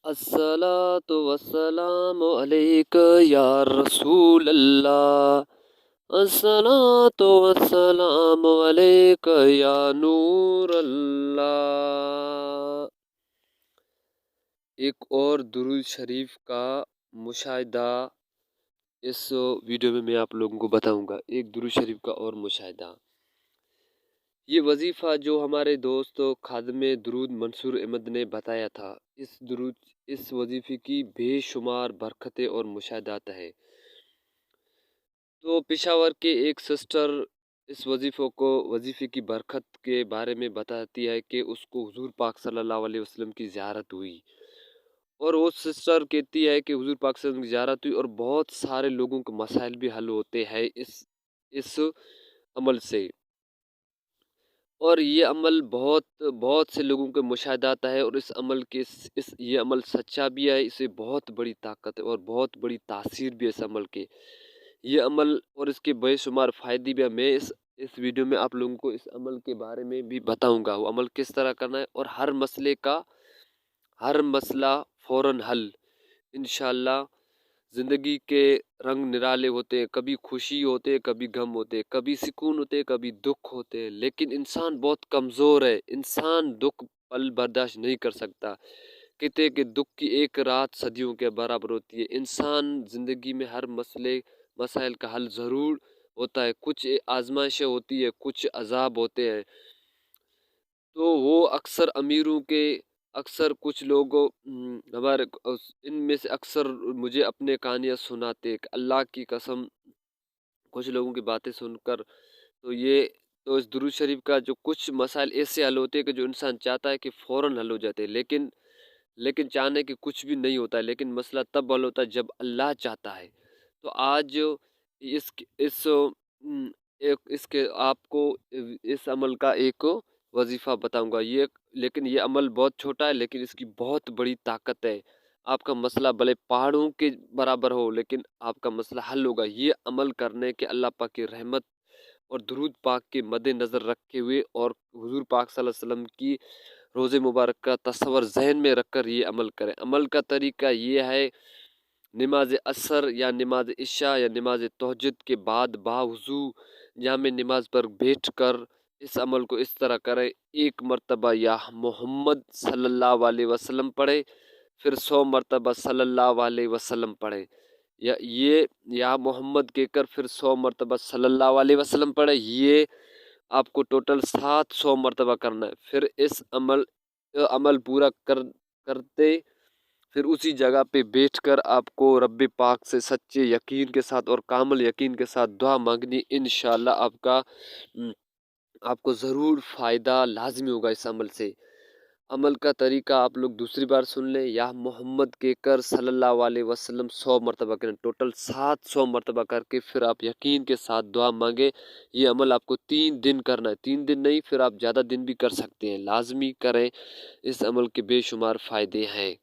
الصلاۃ والسلام علیک یا رسول اللہ، الصلاۃ والسلام علیک یا نور اللہ۔ ایک اور درود شریف کا مشاہدہ اس ویڈیو میں آپ لوگوں کو بتاؤں گا۔ ایک درود شریف کا اور مشاہدہ، یہ وظیفہ جو ہمارے دوست خادم درود منصور احمد نے بتایا تھا، اس وظیفے کی بے شمار برکتیں اور مشاہدات ہیں۔ تو پشاور کے ایک سسٹر اس وظیفے کی برکت کے بارے میں بتاتی ہے کہ اس کو حضور پاک صلی اللہ علیہ وسلم کی زیارت ہوئی، اور وہ سسٹر کہتی ہے کہ حضور پاک صلی اللہ علیہ وسلم کی زیارت ہوئی اور بہت سارے لوگوں کے مسائل بھی حل ہوتے ہیں اس عمل سے، اور یہ عمل بہت سے لوگوں کے مشاہدات ہے، اور یہ عمل سچا بھی ہے، اسے بہت بڑی طاقت ہے اور بہت بڑی تاثیر بھی ہے اس عمل کے۔ یہ عمل اور اس کے بے شمار فائدے بھی ہیں۔ میں اس ویڈیو میں آپ لوگوں کو اس عمل کے بارے میں بھی بتاؤں گا، وہ عمل کس طرح کرنا ہے، اور ہر مسئلہ فوراً حل انشاءاللہ۔ زندگی کے رنگ نرالے ہوتے ہیں، کبھی خوشی ہوتے ہیں، کبھی غم ہوتے ہیں، کبھی سکون ہوتے ہیں، کبھی دکھ ہوتے ہیں، لیکن انسان بہت کمزور ہے، انسان دکھ پل برداشت نہیں کر سکتا۔ کہتے ہیں کہ دکھ کی ایک رات صدیوں کے برابر ہوتی ہے۔ انسان زندگی میں ہر مسائل کا حل ضرور ہوتا ہے، کچھ آزمائشیں ہوتی ہے، کچھ عذاب ہوتے ہیں، تو وہ اکثر کچھ لوگ ان میں سے اکثر مجھے اپنے کہانیاں سناتے کہ اللہ کی قسم کچھ لوگوں کی باتیں سن کر تو اس درود شریف کا جو کچھ مسائل ایسے حل ہوتے ہیں کہ جو انسان چاہتا ہے کہ فوراً حل ہو جاتے ہیں، لیکن چاہنے کہ کچھ بھی نہیں ہوتا ہے، لیکن مسئلہ تب حل ہوتا ہے جب اللہ چاہتا ہے۔ تو آج آپ کو اس عمل کا ایک وظیفہ بتاؤں گا، لیکن یہ عمل بہت چھوٹا ہے، لیکن اس کی بہت بڑی طاقت ہے۔ آپ کا مسئلہ بھلے پہاڑوں کے برابر ہو، لیکن آپ کا مسئلہ حل ہوگا۔ یہ عمل کرنے کے اللہ پاک کی رحمت اور درود پاک کے مد نظر رکھے ہوئے، اور حضور پاک صلی اللہ علیہ وسلم کی روز مبارک کا تصور ذہن میں رکھ کر یہ عمل کریں۔ عمل کا طریقہ یہ ہے، نماز عصر یا نماز عشاء یا نماز تہجد کے بعد باوضو جامع نماز پر بیٹھ کر اس عمل کو اس طرح کریں: ایک مرتبہ یا محمد صلی اللہ علیہ وسلم پڑھے، پھر 100 مرتبہ صلی اللہ علیہ وسلم پڑھے، یا محمد کہہ کر پھر 100 مرتبہ صلی اللہ علیہ وسلم پڑھے۔ یہ آپ کو ٹوٹل 700 مرتبہ کرنا ہے۔ پھر اس عمل پورا کرتے پھر اسی جگہ پہ بیٹھ کر آپ کو رب پاک سے سچے یقین کے ساتھ اور کامل یقین کے ساتھ دعا مانگنی۔ انشاءاللہ آپ کو ضرور فائدہ لازمی ہوگا اس عمل سے۔ عمل کا طریقہ آپ لوگ دوسری بار سن لیں: یا محمد کہہ کر صلی اللہ علیہ وسلم 100 مرتبہ کریں، ٹوٹل 700 مرتبہ کر کے پھر آپ یقین کے ساتھ دعا مانگیں۔ یہ عمل آپ کو 3 دن کرنا ہے، 3 دن نہیں، پھر آپ زیادہ دن بھی کر سکتے ہیں، لازمی کریں، اس عمل کے بے شمار فائدے ہیں۔